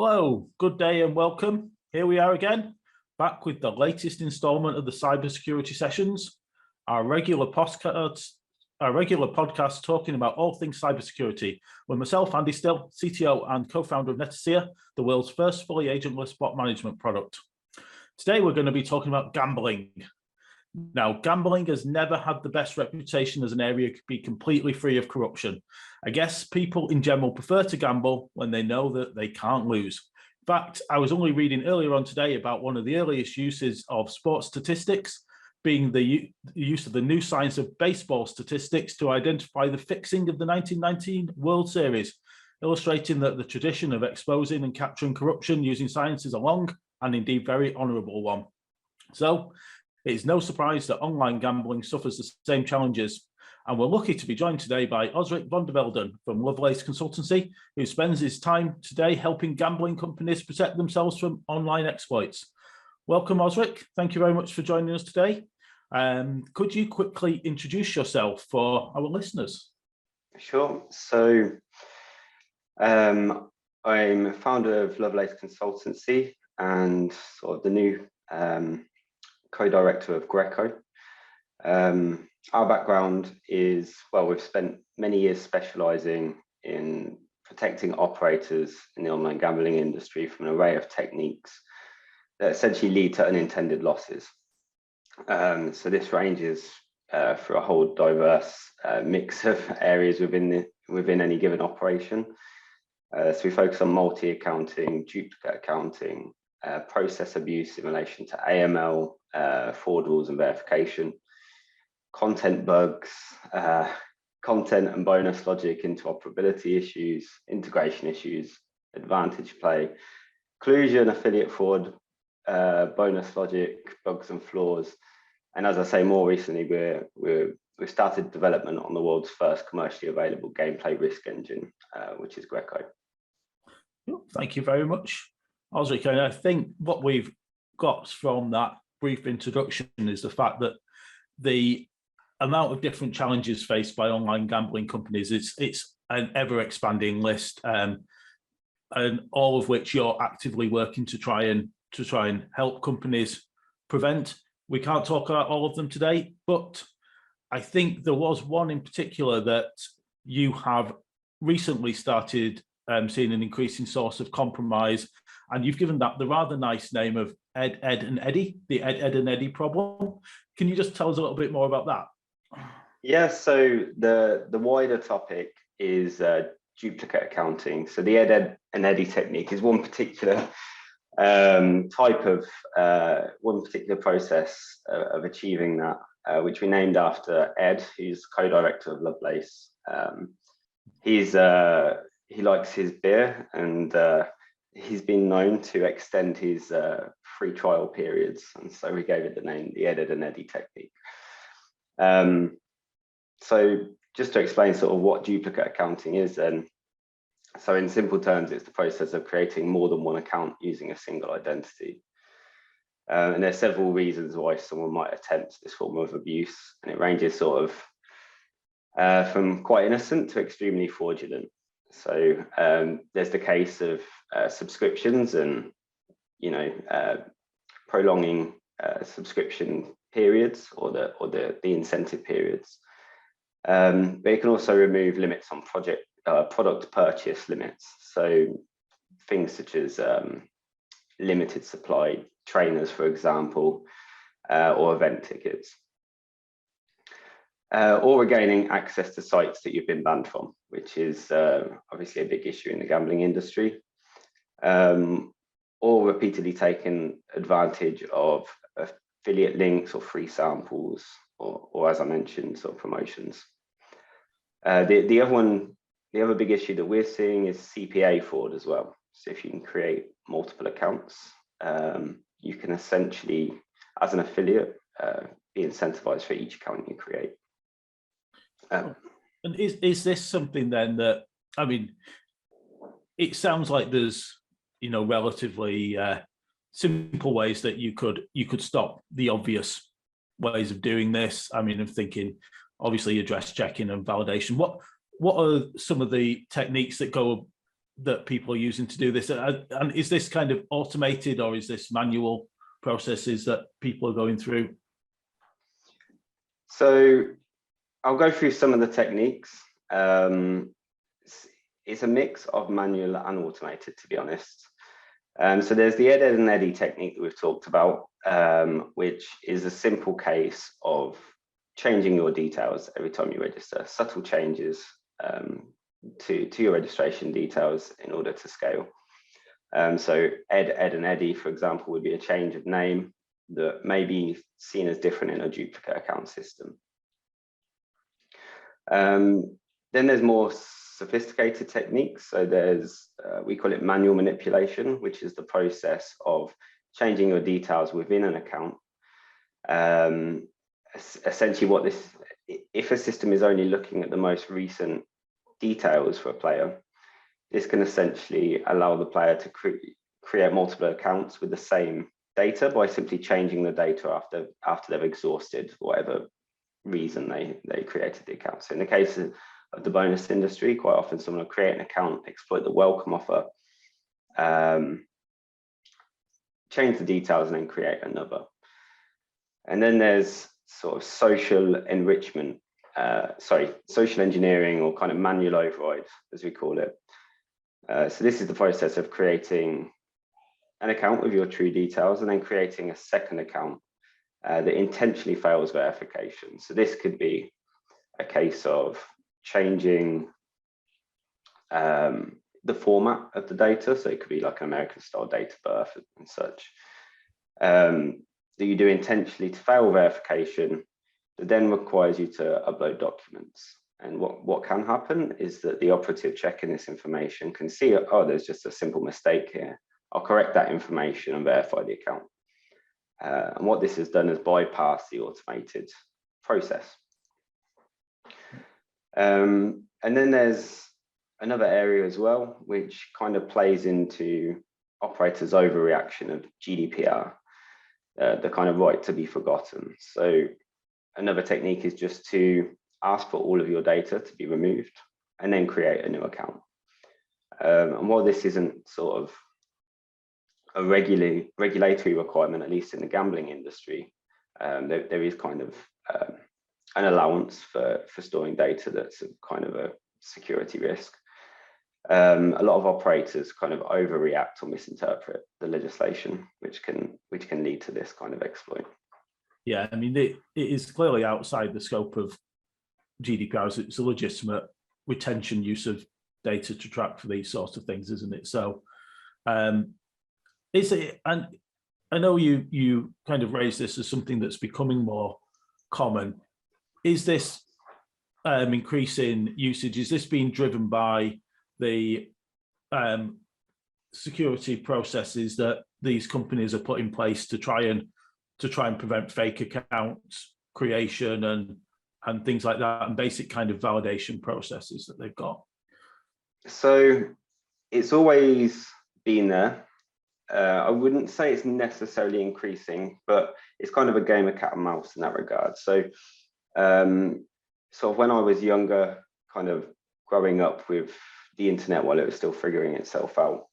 Hello, good day and welcome. Here we are again, back with the latest installment of the Cybersecurity Sessions, our regular podcast talking about all things cybersecurity, with myself, Andy Still, CTO and co-founder of Netacea, the world's first fully agentless bot management product. Today, we're going to be talking about gambling. Now, gambling has never had the best reputation as an area to be completely free of corruption. I guess people in general prefer to gamble when they know that they can't lose. In fact, I was only reading earlier on today about one of the earliest uses of sports statistics, being the use of the new science of baseball statistics to identify the fixing of the 1919 World Series, illustrating that the tradition of exposing and capturing corruption using science is a long and indeed very honourable one. So, it is no surprise that online gambling suffers the same challenges, and we're lucky to be joined today by Ozric Vondervelden from Lovelace Consultancy, who spends his time today helping gambling companies protect themselves from online exploits. Welcome, Ozric. Thank you very much for joining us today. Could you quickly introduce yourself for our listeners? Sure. So I'm founder of Lovelace Consultancy and sort of the new co-director of Greco. Our background is, well, we've spent many years specializing in protecting operators in the online gambling industry from an array of techniques that essentially lead to unintended losses. So this ranges for a whole diverse mix of areas within any given operation. So we focus on multi-accounting, duplicate accounting, process abuse in relation to AML, fraud rules and verification, content bugs, content and bonus logic interoperability issues, integration issues, advantage play, collusion, affiliate fraud, bonus logic, bugs and flaws. And as I say, more recently, we've started development on the world's first commercially available gameplay risk engine, which is Greco. Thank you very much, Ozric. And I think what we've got from that brief introduction is the fact that the amount of different challenges faced by online gambling companies, it's an ever-expanding list, and all of which you're actively working to try and help companies prevent. We can't talk about all of them today, but I think there was one in particular that you have recently started seeing an increasing source of compromise, and you've given that the rather nice name of Ed, and Eddie, the Ed and Eddie problem. Can you just tell us a little bit more about that? Yeah, so the wider topic is duplicate accounting. So the Ed and Eddie technique is one particular type of one particular process of achieving that, which we named after Ed, who's co-director of Lovelace. He likes his beer, and he's been known to extend his free trial periods, and so we gave it the name the Ed and Eddie technique. So just to explain sort of what duplicate accounting is then, so in simple terms, it's the process of creating more than one account using a single identity. And there's several reasons why someone might attempt this form of abuse, and it ranges sort of from quite innocent to extremely fraudulent. So there's the case of subscriptions and, prolonging subscription periods or the incentive periods. But you can also remove limits on product purchase limits. So things such as limited supply trainers, for example, or event tickets. Or regaining access to sites that you've been banned from, which is obviously a big issue in the gambling industry. Or repeatedly taking advantage of affiliate links or free samples, or as I mentioned, sort of promotions. The other big issue that we're seeing is CPA fraud as well. So if you can create multiple accounts, you can essentially, as an affiliate, be incentivized for each account you create. And is this something then that, I mean, it sounds like there's, relatively simple ways that you could stop the obvious ways of doing this. I mean, I'm thinking obviously address checking and validation. What are some of the techniques that go that people are using to do this? And is this kind of automated, or is this manual processes that people are going through? So I'll go through some of the techniques. It's a mix of manual and automated, to be honest. So there's the ed and eddy technique that we've talked about, which is a simple case of changing your details every time you register, subtle changes to your registration details in order to scale. So ed and eddy, for example, would be a change of name that may be seen as different in a duplicate account system. Then there's more sophisticated techniques. So there's, we call it manual manipulation, which is the process of changing your details within an account. Essentially what this, if a system is only looking at the most recent details for a player, this can essentially allow the player to create multiple accounts with the same data by simply changing the data after they've exhausted whatever reason they created the account. So in the case of the bonus industry, quite often someone will create an account, exploit the welcome offer, change the details, and then create another. And then there's sort of social enrichment, social engineering, or kind of manual override, as we call it. So this is the process of creating an account with your true details and then creating a second account that intentionally fails verification. So this could be a case of changing the format of the data. So it could be like an American style date of birth and such, that you do intentionally to fail verification, that then requires you to upload documents. And what can happen is that the operative checking this information can see, oh, there's just a simple mistake here. I'll correct that information and verify the account. And what this has done is bypass the automated process. And then there's another area as well, which kind of plays into operators' overreaction of GDPR, the kind of right to be forgotten. So another technique is just to ask for all of your data to be removed and then create a new account. And while this isn't sort of a regulatory requirement, at least in the gambling industry, there is kind of an allowance for storing data that's kind of a security risk. A lot of operators kind of overreact or misinterpret the legislation, which can lead to this kind of exploit. Yeah, I mean, it is clearly outside the scope of GDPR. It's a legitimate retention use of data to track for these sorts of things, isn't it? So, is it? And I know you kind of raised this as something that's becoming more common. Is this increase in usage? Is this being driven by the security processes that these companies are put in place to try and prevent fake account creation and things like that, and basic kind of validation processes that they've got? So it's always been there. I wouldn't say it's necessarily increasing, but it's kind of a game of cat and mouse in that regard. So sort of when I was younger, kind of growing up with the internet while it was still figuring itself out,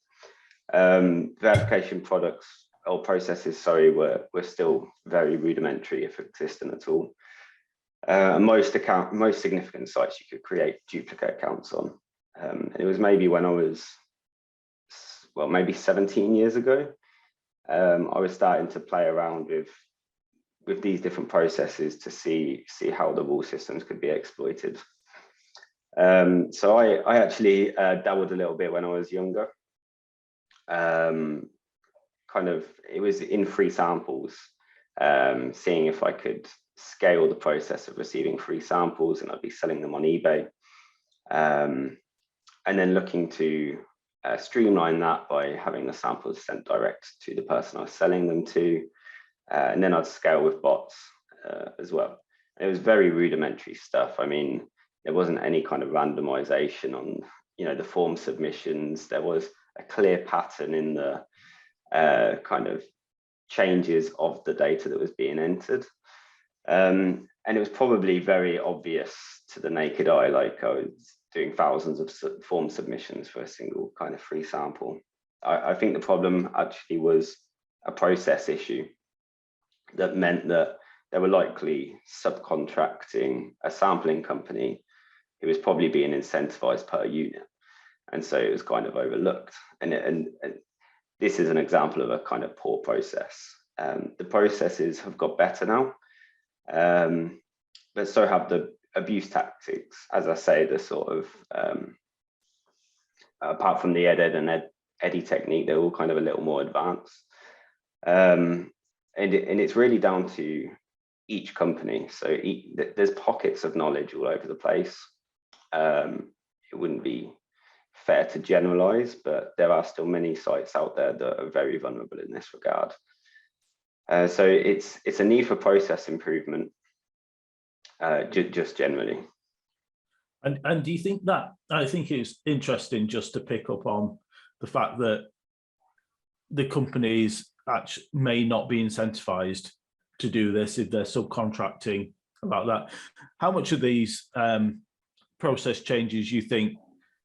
verification products or processes, were still very rudimentary, if existent at all. Most significant sites you could create duplicate accounts on. And it was maybe when I was, well, maybe 17 years ago, I was starting to play around with these different processes to see how the rule systems could be exploited. So I actually dabbled a little bit when I was younger. It was in free samples, seeing if I could scale the process of receiving free samples, and I'd be selling them on eBay. And then looking to streamline that by having the samples sent direct to the person I was selling them to. And then I'd scale with bots as well. It was very rudimentary stuff. I mean, there wasn't any kind of randomization on, the form submissions. There was a clear pattern in the kind of changes of the data that was being entered. And it was probably very obvious to the naked eye. Like, doing thousands of form submissions for a single kind of free sample. I think the problem actually was a process issue that meant that they were likely subcontracting a sampling company who was probably being incentivized per unit. And so it was kind of overlooked. And this is an example of a kind of poor process. The processes have got better now, but so have the abuse tactics. As I say, the sort of, apart from the ed and eddy technique, they're all kind of a little more advanced. And it's really down to each company. So there's pockets of knowledge all over the place. It wouldn't be fair to generalize, but there are still many sites out there that are very vulnerable in this regard. So it's a need for process improvement, just generally. And do you think that, I think it's interesting just to pick up on the fact that the companies actually may not be incentivized to do this if they're subcontracting about that. How much of these process changes you think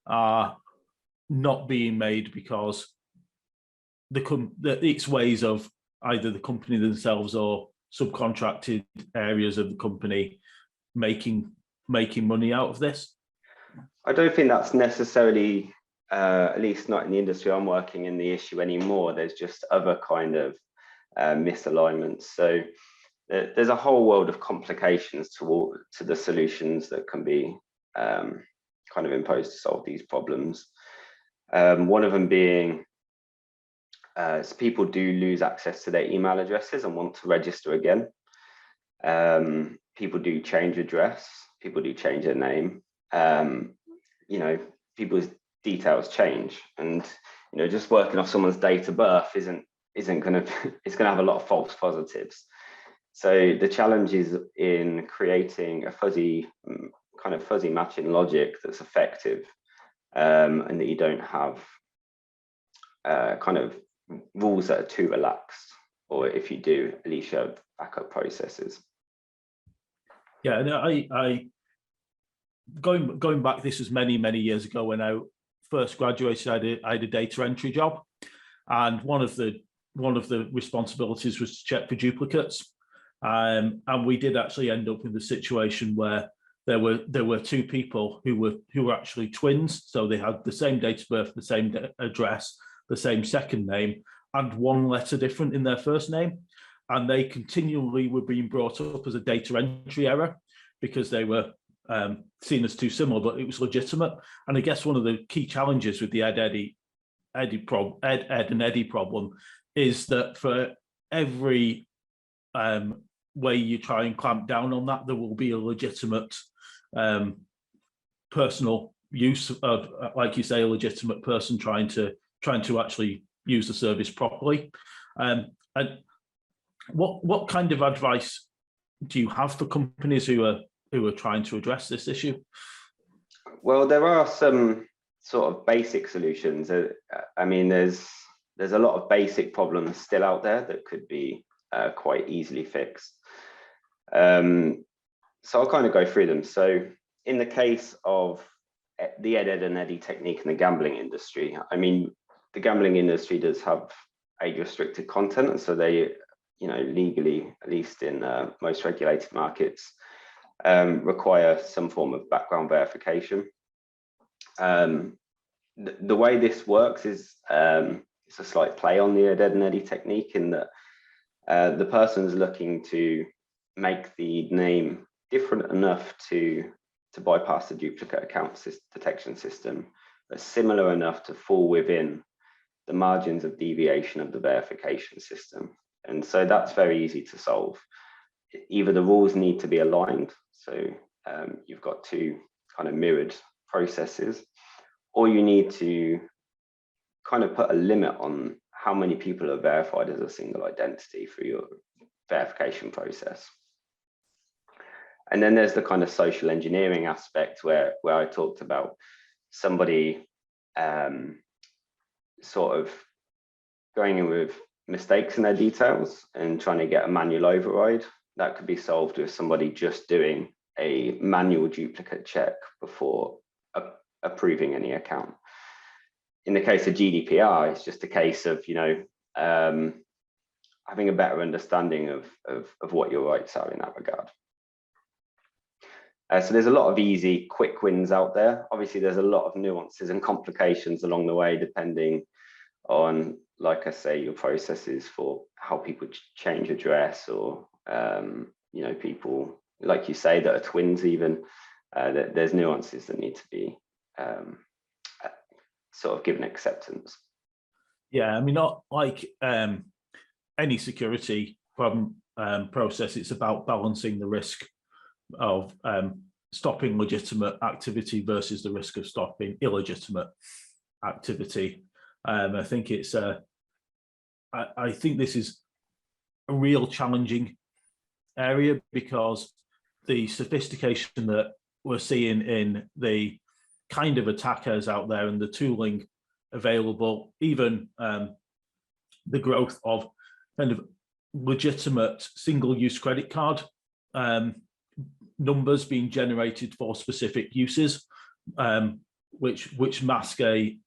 are not being made because it's ways of either the company themselves or subcontracted areas of the company making money out of this? I don't think that's necessarily, at least not in the industry I'm working in, the issue anymore. There's just other kind of misalignments. So there's a whole world of complications to the solutions that can be kind of imposed to solve these problems. One of them being, so people do lose access to their email addresses and want to register again. People do change address, people do change their name. You know, people's details change, and you know, just working off someone's date of birth isn't going to, it's going to have a lot of false positives. So the challenge is in creating a fuzzy matching logic that's effective, and that you don't have kind of rules that are too relaxed, or if you do, at least you have backup processes. Yeah, and I going back, this was many years ago when I first graduated. I had a data entry job, and one of the responsibilities was to check for duplicates, and we did actually end up in the situation where there were two people who were actually twins, so they had the same date of birth, the same address, the same second name, and one letter different in their first name, and they continually were being brought up as a data entry error because they were seen as too similar, but it was legitimate. And I guess one of the key challenges with the ed and eddy problem is that for every way you try and clamp down on that, there will be a legitimate personal use of, like you say, a legitimate person trying to actually use the service properly. And what kind of advice do you have for companies who are trying to address this issue? Well, there are some sort of basic solutions. I mean, there's a lot of basic problems still out there that could be quite easily fixed. So I'll kind of go through them. So in the case of the ed and eddy technique in the gambling industry, I mean, the gambling industry does have age restricted content, and so they, you know, legally, at least in most regulated markets, require some form of background verification. The way this works is it's a slight play on the ed and eddy technique in that the person's looking to make the name different enough to bypass the duplicate account detection system, but similar enough to fall within the margins of deviation of the verification system. And so that's very easy to solve. Either the rules need to be aligned, so you've got two kind of mirrored processes, or you need to kind of put a limit on how many people are verified as a single identity for your verification process. And then there's the kind of social engineering aspect where I talked about somebody sort of going in with mistakes in their details and trying to get a manual override. That could be solved with somebody just doing a manual duplicate check before approving any account. In the case of GDPR, it's just a case of, having a better understanding of what your rights are in that regard. So there's a lot of easy, quick wins out there. Obviously, there's a lot of nuances and complications along the way, depending on, like I say, your processes for how people change address, or, people, like you say, that are twins even. There's nuances that need to be sort of given acceptance. Yeah, I mean, not like any security problem process, it's about balancing the risk of stopping legitimate activity versus the risk of stopping illegitimate activity. I think it's I think this is a real challenging area, because the sophistication that we're seeing in the kind of attackers out there and the tooling available, even the growth of kind of legitimate single-use credit card numbers being generated for specific uses, which mask a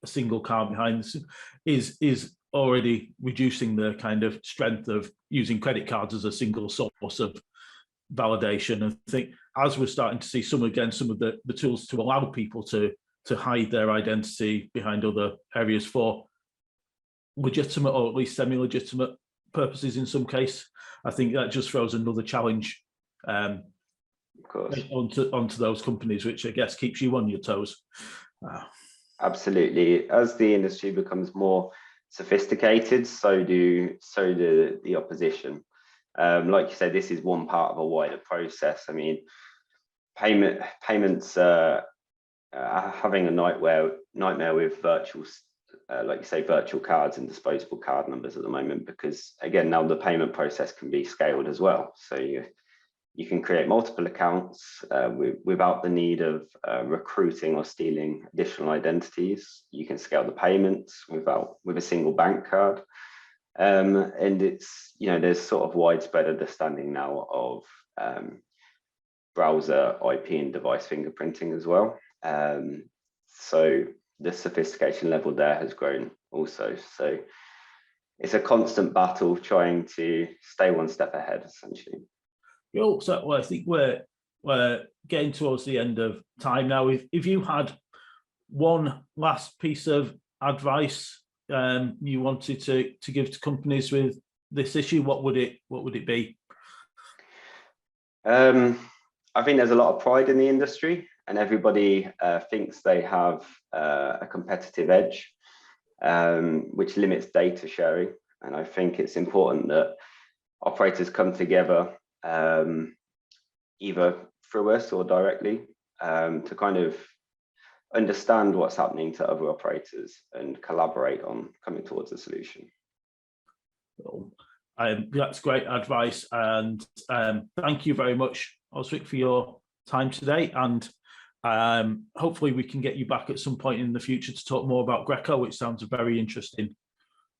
single card behind this, is already reducing the kind of strength of using credit cards as a single source of validation. I think as we're starting to see some of the tools to allow people to hide their identity behind other areas for legitimate or at least semi-legitimate purposes in some case, I think that just throws another challenge of course onto those companies, which I guess keeps you on your toes. Absolutely. As the industry becomes more sophisticated, so do the opposition. Like you said, this is one part of a wider process. I mean, payments having a nightmare with virtual, like you say, virtual cards and disposable card numbers at the moment, because again, now the payment process can be scaled as well. So you can create multiple accounts without the need of recruiting or stealing additional identities. You can scale the payments with a single bank card. And it's, there's sort of widespread understanding now of browser, IP, and device fingerprinting as well. So the sophistication level there has grown also. So it's a constant battle trying to stay one step ahead, essentially. So I think we're getting towards the end of time now. If you had one last piece of advice you wanted to give to companies with this issue, what would it be? I think there's a lot of pride in the industry, and everybody thinks they have a competitive edge, which limits data sharing. And I think it's important that operators come together, either through us or directly, to kind of understand what's happening to other operators and collaborate on coming towards a solution. Well, that's great advice, and thank you very much, Ozric, for your time today. And hopefully we can get you back at some point in the future to talk more about Greco, which sounds a very interesting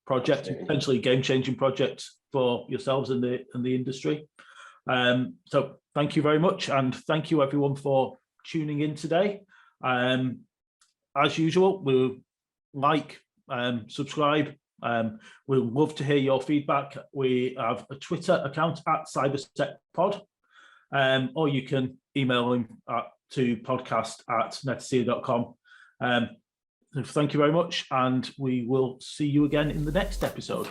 project, Absolutely. potentially game-changing project for yourselves and the industry. So thank you very much, and thank you everyone for tuning in today. As usual, we'll subscribe. We'd love to hear your feedback. We have a Twitter account at cybercriminals, or you can email him to podcast@netacea.com. Thank you very much, and we will see you again in the next episode.